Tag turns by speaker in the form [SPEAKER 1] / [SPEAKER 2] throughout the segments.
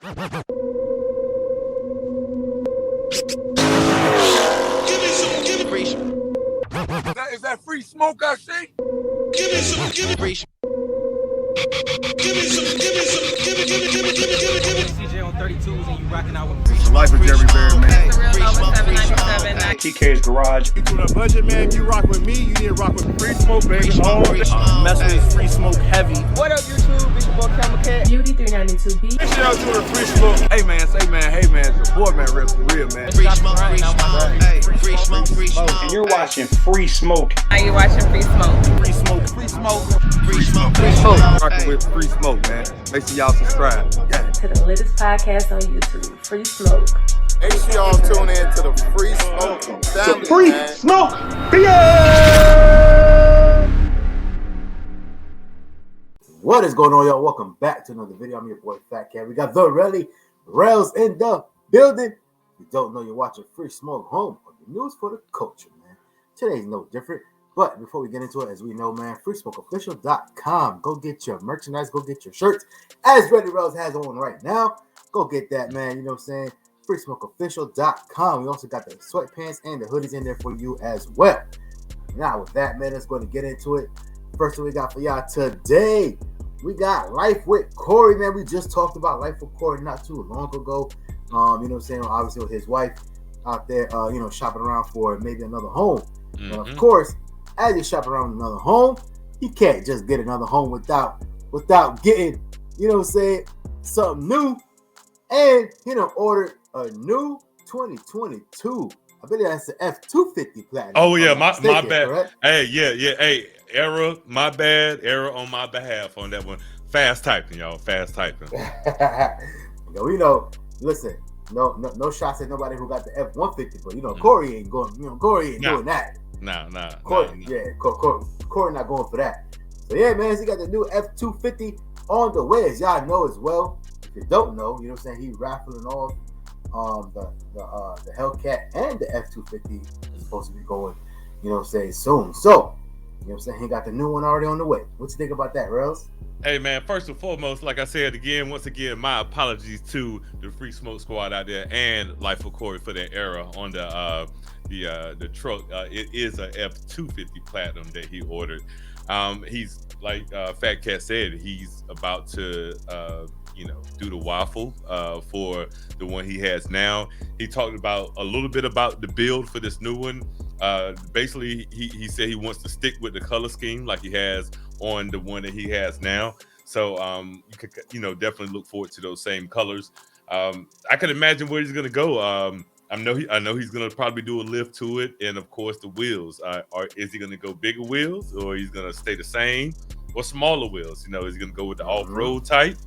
[SPEAKER 1] Is that free smoke I see? Give me some, give me free. Give me some.
[SPEAKER 2] CJ on 32s and you rocking out with free.
[SPEAKER 3] The life of Jerry Bear, man.
[SPEAKER 4] The real number 797.
[SPEAKER 3] TK's Garage.
[SPEAKER 1] You on a budget, man. You rock with me. You need to rock with free smoke, baby.
[SPEAKER 2] Mess with free smoke heavy. What up, YouTube? It's your boy CamelCat.
[SPEAKER 4] Beauty 392B.
[SPEAKER 1] This y'all doing a free smoke. Hey man, hey man, it's your boy man, real man.
[SPEAKER 2] Free smoke, free smoke.
[SPEAKER 4] Hey, free smoke, free smoke.
[SPEAKER 3] And you're watching Free Smoke.
[SPEAKER 4] Are you watching Free Smoke?
[SPEAKER 2] Free smoke, free smoke.
[SPEAKER 4] Free smoke, free
[SPEAKER 1] Smoke.
[SPEAKER 4] smoke.
[SPEAKER 1] Rocking with free smoke, man. Make sure y'all subscribe. Yeah.
[SPEAKER 4] To the latest podcast on YouTube, Free Smoke.
[SPEAKER 5] Make sure y'all tune in to the Free Smoke family,
[SPEAKER 3] Free
[SPEAKER 5] man.
[SPEAKER 3] Smoke.
[SPEAKER 6] What is going on, y'all? Welcome back to another video. I'm your boy FaTKaT. We got the Relly Rellz in the building. If you don't know, you're watching Free Smoke, home of the news for the culture, man. Today's no different. But before we get into it, as we know, man, freesmokeofficial.com. Go get your merchandise. Go get your shirts. As Relly Rellz has on right now. Go get that, man. You know what I'm saying? freesmokeofficial.com. We also got the sweatpants and the hoodies in there for you as well. Now, with that, man, let's go and get into it. First thing we got for y'all today, we got Life with Corey, man. We just talked about Life with Corey not too long ago. You know what I'm saying? Obviously, with his wife out there, shopping around for maybe another home. And of course, as you shop around another home, you can't just get another home without getting, you know what I'm saying, something new. And ordered a new 2022. I believe that's the F250 platinum.
[SPEAKER 7] Oh yeah, my bad.
[SPEAKER 6] Correct?
[SPEAKER 7] Hey, yeah. Hey, error, my bad. Error on my behalf on that one. Fast typing, y'all. Fast typing.
[SPEAKER 6] We know. Listen, no shots at nobody who got the F150, but Corey ain't going. Corey ain't doing that.
[SPEAKER 7] Nah.
[SPEAKER 6] Corey, yeah, Corey not going for that. So yeah, man, he got the new F250 on the way, as y'all know as well. If you don't know, you know what I'm saying, he raffling off the Hellcat and the F250 is supposed to be going, you know what I'm saying, soon. So, you know what I'm saying, he got the new one already on the way. What you think about that, Rellz?
[SPEAKER 7] Hey man, first and foremost, like I said once again, my apologies to the Free Smoke Squad out there and Life of Corey for that error on the truck. It is a F250 Platinum that he ordered. He's like FaTKaT said, he's about to do the waffle for the one he has now. He talked about a little bit about the build for this new one. Basically, he said he wants to stick with the color scheme like he has on the one that he has now. So you could definitely look forward to those same colors. I can imagine where he's gonna go. I know he's gonna probably do a lift to it, and of course the wheels. Is he gonna go bigger wheels, or he's gonna stay the same, or smaller wheels? Is he gonna go with the off-road type?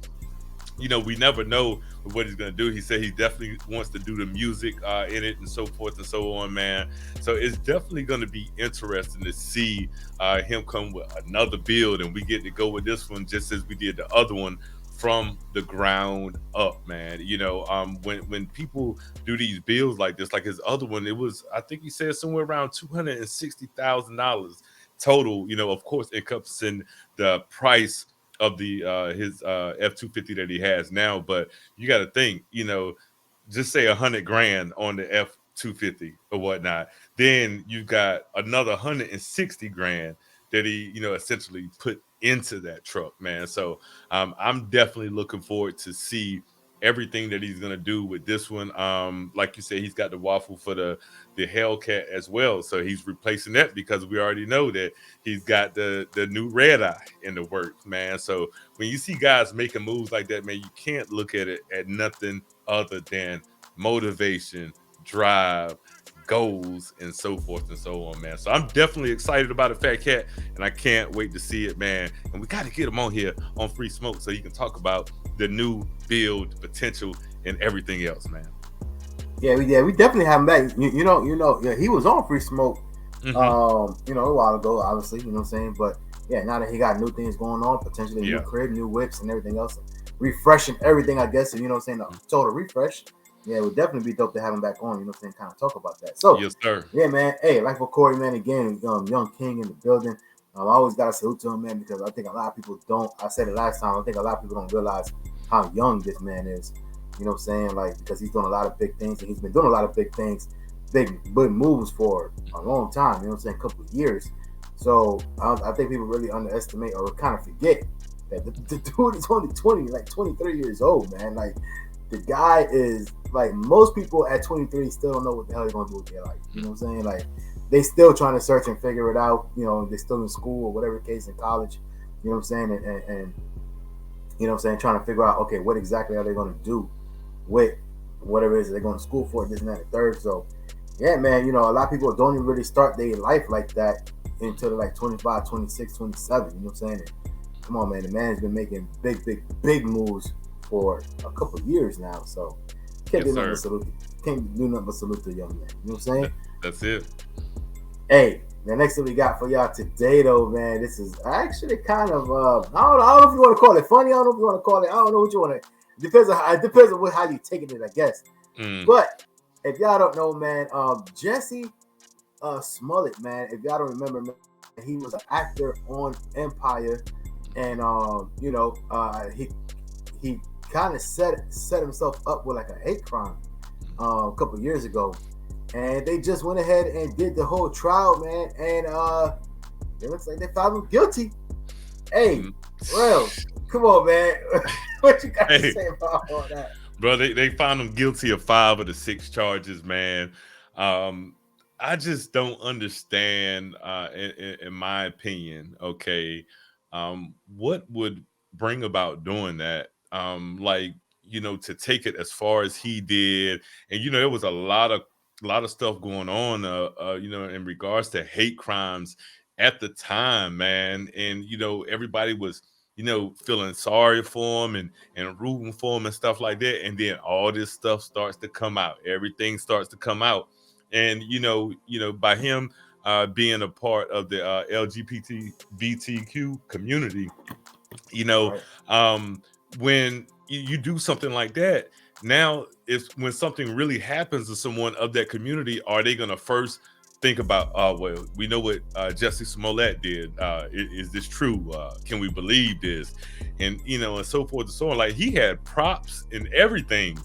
[SPEAKER 7] We never know what he's gonna do. He said he definitely wants to do the music in it and so forth and so on, man. So it's definitely gonna be interesting to see him come with another build, and we get to go with this one just as we did the other one from the ground up, man. When people do these builds like this, like his other one, it was, I think he said somewhere around $260,000 total. Of course, encompassing the price of the his F250 that he has now, but you got to think, just say $100,000 on the F250 or whatnot, then you got another $160,000 that he essentially put into that truck, man. So I'm definitely looking forward to see everything that he's gonna do with this one. Like you said, he's got the waffle for the Hellcat as well, so he's replacing that because we already know that he's got the new red eye in the works, man. So when you see guys making moves like that, man, you can't look at it at nothing other than motivation, drive, goals, and so forth and so on, man. So I'm definitely excited about it, FaTKaT, and I can't wait to see it, man. And we got to get him on here on Free Smoke so he can talk about the new build potential and everything else, man.
[SPEAKER 6] Yeah, we definitely have him back. Yeah, he was on Free Smoke, a while ago, obviously, you know what I'm saying. But yeah, now that he got new things going on, potentially new crib, new whips, and everything else, refreshing everything, I guess. You know what I'm saying? A total refresh. Yeah, it would definitely be dope to have him back on, you know what I'm saying, kind of talk about that. So,
[SPEAKER 7] yes, sir.
[SPEAKER 6] Yeah, man. Hey, like for Corey, man, again, young king in the building. I always got to salute to him, man, because I think a lot of people don't. I said it last time. I think a lot of people don't realize how young this man is. You know what I'm saying? Like, because he's doing a lot of big things, and he's been doing a lot of big things, big moves for a long time. You know what I'm saying? A couple of years. So I think people really underestimate or kind of forget that the dude is only 23 years old, man. Like, the guy is like, most people at 23 still don't know what the hell they're gonna do with their life. You know what I'm saying? Like, they still trying to search and figure it out. You know, they're still in school or whatever the case, in college. You know what I'm saying? And you know what I'm saying, trying to figure out, okay, what exactly are they going to do with whatever it is they're going to school for, this and that and third. So yeah, man, you know, a lot of people don't even really start their life like that until they're like 25, 26, 27. You know what I'm saying? And come on, man, the man's been making big moves for a couple of years now. So can't do nothing but salute the young man. You know what I'm saying?
[SPEAKER 7] That's it.
[SPEAKER 6] Hey, the next thing we got for y'all today, though, man, this is actually kind of I don't know if you want to call it funny. I don't know if you want to call it. I don't know what you want to. It depends on how you taking it, I guess. But if y'all don't know, man, JUSSIE Smollett, man, if y'all don't remember, man, he was an actor on Empire, and you know, he kind of set himself up with like a hate crime a couple of years ago. And they just went ahead and did the whole trial, man. And it looks like they found him guilty. Hey, Rellz, come on, man. What you got to say about all that?
[SPEAKER 7] Bro, they found him guilty of 5 of the 6 charges, man. I just don't understand, in my opinion, okay, what would bring about doing that? Like, you know, to take it as far as he did. And, you know, there was a lot of stuff going on, you know, in regards to hate crimes at the time, man. And, you know, everybody was, you know, feeling sorry for him and rooting for him and stuff like that. And then all this stuff starts to come out. Everything starts to come out. And, you know, by him being a part of the LGBTQ community, you know, when you do something like that, now, when something really happens to someone of that community, are they going to first think about, well, we know what JUSSIE SMOLETT did. Is this true? Can we believe this? And, you know, and so forth and so on. Like, he had props and everything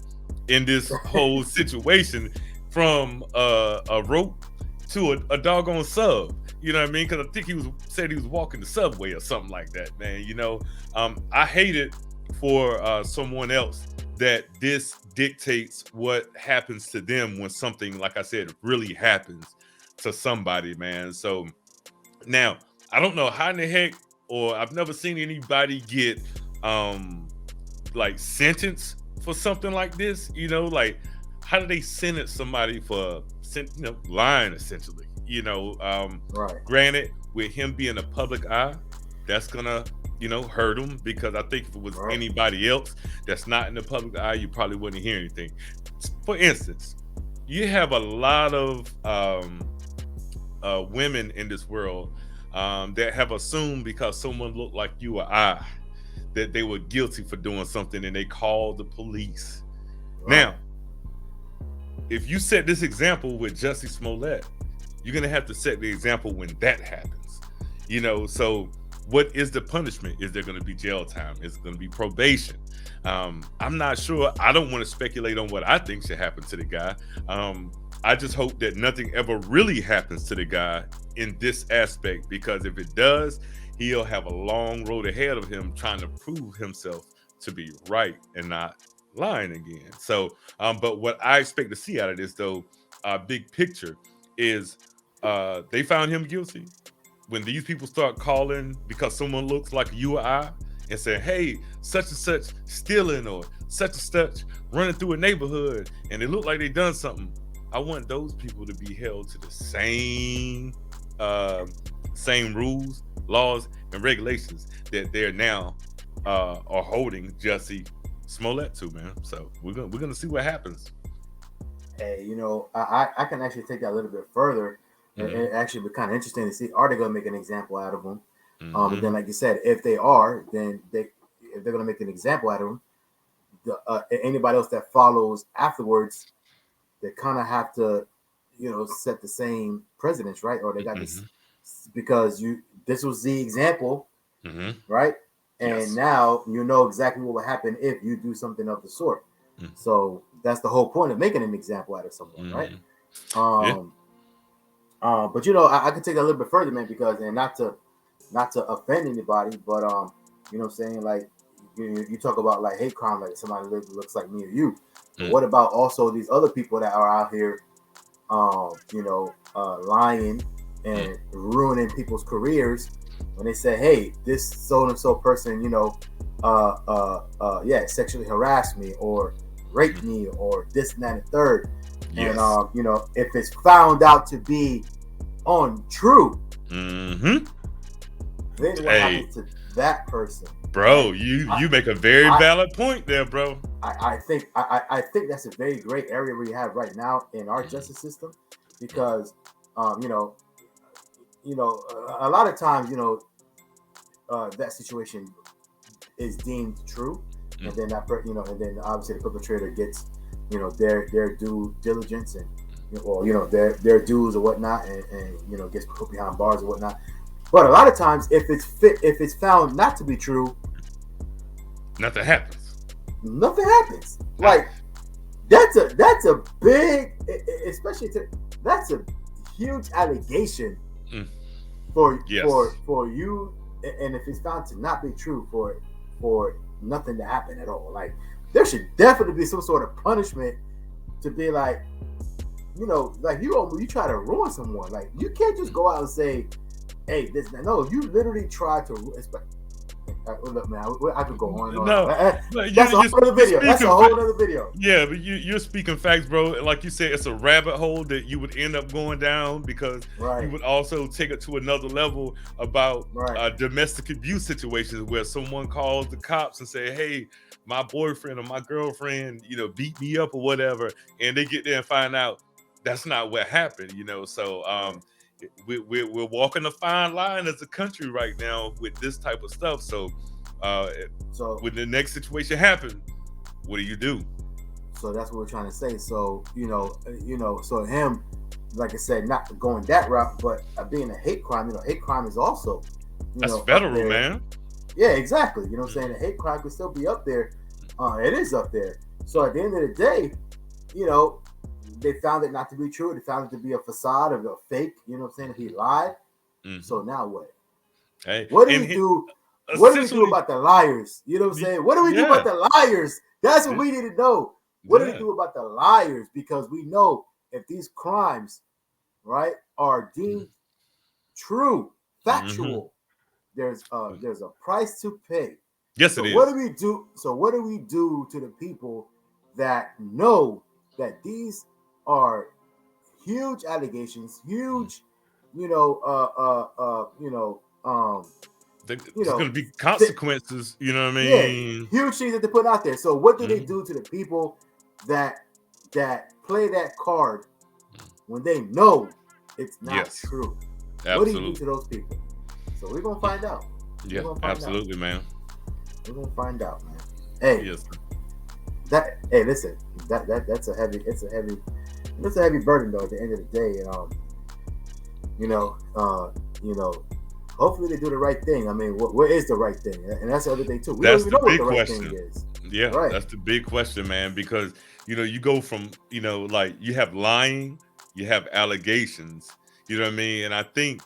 [SPEAKER 7] in this whole situation, from a rope to a doggone sub. You know what I mean? Because I think he said he was walking the subway or something like that, man. You know, I hate it for someone else that this dictates what happens to them when something, like I said, really happens to somebody, man. So now, I don't know how in the heck, or I've never seen anybody get like sentenced for something like this. You know, like, how do they sentence somebody for, you know, lying, essentially? You know, granted, with him being a public eye, that's gonna, you know, hurt him, because I think if it was anybody else that's not in the public eye, you probably wouldn't hear anything. For instance, you have a lot of women in this world that have assumed because someone looked like you or I that they were guilty for doing something, and they called the police. Now, if you set this example with JUSSIE SMOLETT, you're gonna have to set the example when that happens. You know, so what is the punishment? Is there going to be jail time? Is it going to be probation? I'm not sure. I don't want to speculate on what I think should happen to the guy. I just hope that nothing ever really happens to the guy in this aspect, because if it does, he'll have a long road ahead of him trying to prove himself to be right and not lying again. So, but what I expect to see out of this, though, big picture, is they found him guilty. When these people start calling because someone looks like you or I and say, hey, such and such stealing, or such and such running through a neighborhood, and they look like they done something, I want those people to be held to the same rules, laws, and regulations that they're now are holding JUSSIE SMOLETT to, man. So we're gonna see what happens.
[SPEAKER 6] Hey, you know, I can actually take that a little bit further. It actually be kind of interesting to see, are they going to make an example out of him? And then, like you said, if they are, then if they're going to make an example out of him, anybody else that follows afterwards, they kind of have to, you know, set the same precedence, right? Or they got this, because this was the example, right? And now you know exactly what will happen if you do something of the sort. So that's the whole point of making an example out of someone, right? But you know, I could take that a little bit further, man, because and not to offend anybody, but you know what I'm saying, like you talk about like hate crime, like somebody looks like me or you. But what about also these other people that are out here, you know, lying and ruining people's careers when they say, hey, this so and so person, you know, sexually harassed me or raped me or this and that and third. And you know, if it's found out to be untrue, then what happens to that person?
[SPEAKER 7] Bro, you make a very valid point there, bro.
[SPEAKER 6] I think that's a very great area we have right now in our justice system, because you know, a lot of times, you know, that situation is deemed true, and then that and then obviously the perpetrator gets, you know, their due diligence and, or you know, their dues or whatnot, and you know, gets put behind bars or whatnot. But a lot of times, if it's found not to be true,
[SPEAKER 7] nothing happens.
[SPEAKER 6] Nothing happens. Like that's a big, especially that's a huge allegation for you, and if it's found to not be true, for nothing to happen at all. Like there should definitely be some sort of punishment to be like, you know, like you try to ruin someone. Like you can't just go out and say, hey, this. No, you literally try to. Look, man, I could go on and on.
[SPEAKER 7] No,
[SPEAKER 6] that's a whole other video. That's a whole other video.
[SPEAKER 7] Yeah, but you're speaking facts, bro. Like you said, it's a rabbit hole that you would end up going down, because you would also take it to another level about domestic abuse situations where someone calls the cops and say, hey, my boyfriend or my girlfriend, you know, beat me up or whatever, and they get there and find out that's not what happened, you know. So we're walking a fine line as a country right now with this type of stuff. So when the next situation happens, what do you do?
[SPEAKER 6] So that's what we're trying to say. So you know, so him, like I said, not going that route, but being a hate crime. You know, hate crime is also,
[SPEAKER 7] that's federal, man.
[SPEAKER 6] Yeah, exactly. You know what I'm saying? The hate crime could still be up there. It is up there. So at the end of the day, you know, they found it not to be true. They found it to be a facade of a fake. You know what I'm saying? He lied. So now what?
[SPEAKER 7] Hey,
[SPEAKER 6] what do we do? What do we do about the liars? You know what I'm saying? What do we do about the liars? That's what we need to know. What do we do about the liars? Because we know if these crimes, right, are deemed true, factual, there's a price to pay.
[SPEAKER 7] Yes, it is.
[SPEAKER 6] What do we do? So what do we do to the people that know that these are huge allegations, huge, there's
[SPEAKER 7] going to be consequences, you know what I mean?
[SPEAKER 6] Yeah, huge things that they put out there. So what do they do to the people that play that card when they know it's not true?
[SPEAKER 7] Absolutely.
[SPEAKER 6] What do you do to those people? So we're gonna find out.
[SPEAKER 7] Yeah, absolutely, man.
[SPEAKER 6] We're gonna find out, man. Hey, listen, that's a heavy burden though. At the end of the day, hopefully they do the right thing. I mean, what is the right thing? And that's the other thing too. We don't even know what the right thing is.
[SPEAKER 7] Yeah, that's the big question, man. Because you go from like you have lying, you have allegations. You know what I mean? And I think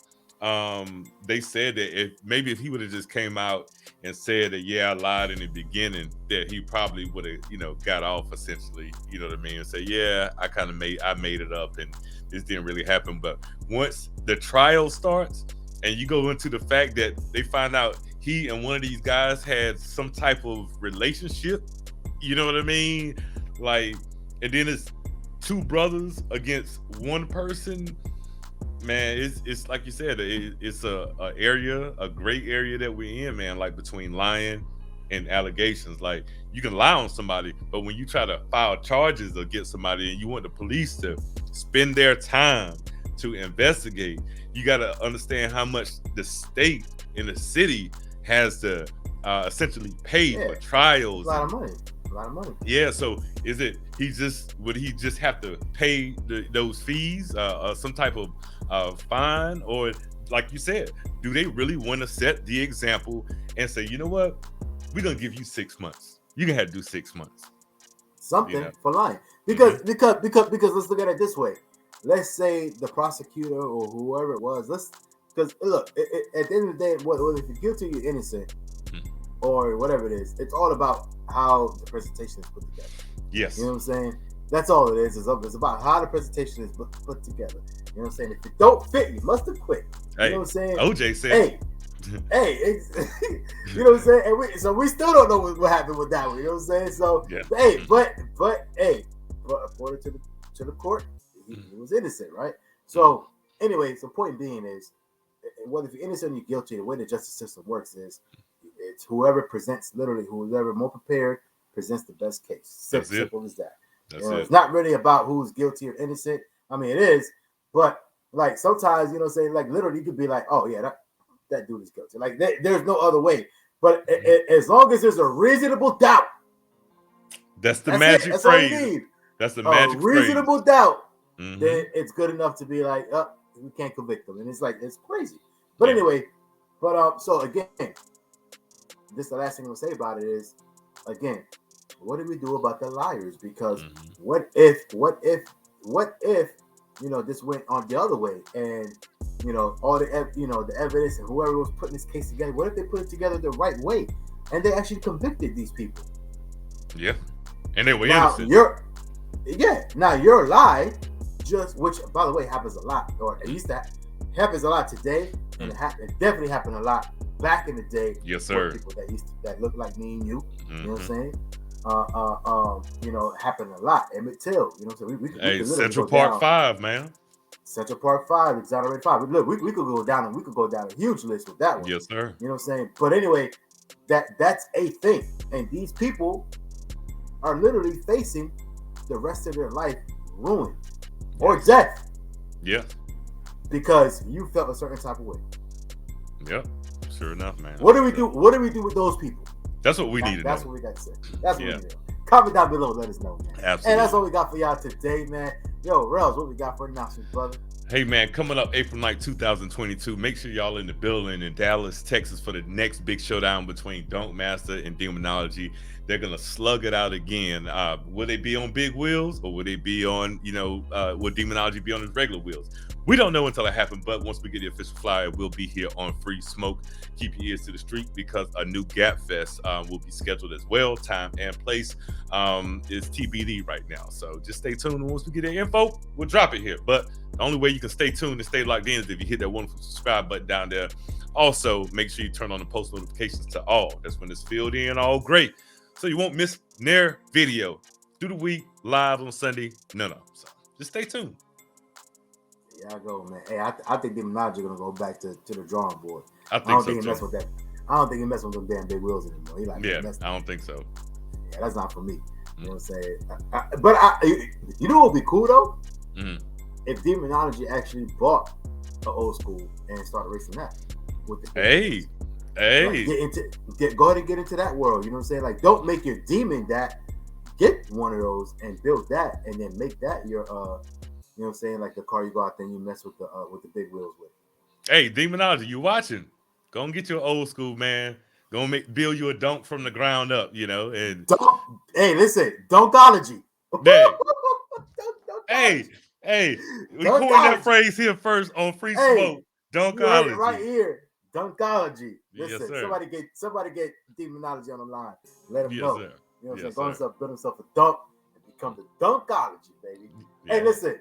[SPEAKER 7] they said that if he would have just came out and said that, I lied in the beginning, that he probably would have, got off essentially, you know what I mean? And say, I made it up and this didn't really happen. But once the trial starts and you go into the fact that they find out he and one of these guys had some type of relationship, you know what I mean? Like, and then it's two brothers against one person. Man, it's like you said, it's a gray area that we're in, man, like between lying and allegations. Like, you can lie on somebody, but when you try to file charges against somebody and you want the police to spend their time to investigate, you got to understand how much the state and the city has to essentially pay for trials.
[SPEAKER 6] A lot of money.
[SPEAKER 7] Yeah, so would he just have to pay those fees, some type of fine, or like you said, do they really want to set the example and say, you know what, we're gonna give you 6 months, you're gonna have to do 6 months?
[SPEAKER 6] something for lying. Because let's look at it this way. Let's say the prosecutor or whoever it was, because look, at the end of the day, whether if you're guilty or you're innocent or whatever it is, it's all about how the presentation is put together.
[SPEAKER 7] Yes.
[SPEAKER 6] You know what I'm saying? That's all it is. It's about how the presentation is put together. You know what I'm saying? If it don't fit, you must have quit. You know what I'm saying?
[SPEAKER 7] OJ said,
[SPEAKER 6] you know what I'm saying? And we still don't know what happened with that one. You know what I'm saying? So, but according to the court, he was innocent, right? So, anyway, so point being is, whether if you're innocent or you're guilty, the way the justice system works is, it's whoever more prepared presents the best case. Simple as that. It's not really about who's guilty or innocent. I mean, it is, but like sometimes, you know what I'm saying, like literally you could be like, oh yeah, that dude is guilty. Like there's no other way. But as long as there's a reasonable doubt,
[SPEAKER 7] that's the magic phrase. All you need. That's the magic phrase.
[SPEAKER 6] Reasonable doubt, then it's good enough to be like, we can't convict them. And it's like, it's crazy. But anyway, so again, this the last thing I'm gonna say about it is, again, what do we do about the liars? Because what if this went on the other way, and all the evidence and whoever was putting this case together, what if they put it together the right way and they actually convicted these people? Yeah, and they were innocent. Now your lie, which by the way happens a lot, or at least that happens a lot today, and it definitely happened a lot back in the day. Yes, sir. People that look like me and you, you know what I'm saying? Happened a lot. Emmett Till, you know what I'm saying? We
[SPEAKER 7] Central Park 5, man.
[SPEAKER 6] Central Park 5, Exonerate 5. Look, we could go down a huge list with that one.
[SPEAKER 7] Yes, sir.
[SPEAKER 6] You know what I'm saying? But anyway, that's a thing. And these people are literally facing the rest of their life ruin or death. Yeah. Because you felt a certain type of way.
[SPEAKER 7] Yep. Sure enough, man.
[SPEAKER 6] What do we do? What do we do with those people?
[SPEAKER 7] That's what we need to know.
[SPEAKER 6] That's what we got to say. That's what we need to know. Comment down below. Let us know, man. Absolutely. And that's all we got for y'all today, man. Yo, Rellz, what we got for announcements, brother?
[SPEAKER 7] Hey, man, coming up April 9th, 2022, make sure y'all in the building in Dallas, Texas for the next big showdown between Dunk Master and Demonology. They're going to slug it out again. Will they be on big wheels, or will they be on, will Demonology be on his regular wheels? We don't know until it happens, but once we get the official flyer, we'll be here on Free Smoke. Keep your ears to the street because a new Gap Fest will be scheduled as well. Time and place is TBD right now. So just stay tuned. And once we get the info, we'll drop it here. But the only way you can stay tuned and stay locked in is if you hit that wonderful subscribe button down there. Also, make sure you turn on the post notifications to all. That's when it's filled in all great. So you won't miss their video. Through the week, live on Sunday. No. So just stay tuned.
[SPEAKER 6] Yeah, I go, man. Hey, I think Demonology gonna go back to the drawing board.
[SPEAKER 7] I don't think
[SPEAKER 6] he mess with that. I don't think he mess with them damn big wheels anymore. He like,
[SPEAKER 7] I don't think so.
[SPEAKER 6] Yeah, that's not for me. You know what I'm saying? But you know what would be cool though? If Demonology actually bought an old school and started racing that with the
[SPEAKER 7] hey.
[SPEAKER 6] Like, go ahead and get into that world. You know what I'm saying? Like, don't make your demon that. Get one of those and build that, and then make that your you know what I'm saying? Like the car you go out there and you mess with the big wheels with.
[SPEAKER 7] Hey, Demonology, you watching? Go and get your old school, man. Go and build you a dunk from the ground up, and
[SPEAKER 6] hey, listen, Dunkology.
[SPEAKER 7] hey, we coined that phrase here first on Free Smoke. Dunkology.
[SPEAKER 6] Right here. Dunkology. Listen, yes, somebody get Demonology on the line. Let him know.
[SPEAKER 7] Sir.
[SPEAKER 6] You know what I'm saying? Build himself a dunk and become the Dunkology, baby. Yeah. Hey, listen,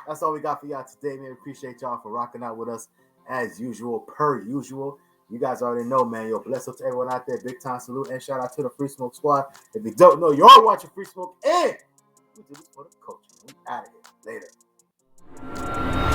[SPEAKER 6] that's all we got for y'all today, man. Appreciate y'all for rocking out with us as usual, per usual. You guys already know, man. Yo, bless up to everyone out there. Big time salute and shout out to the Free Smoke Squad. If you don't know, you're watching Free Smoke, and we do this for the culture. We out of here. Later.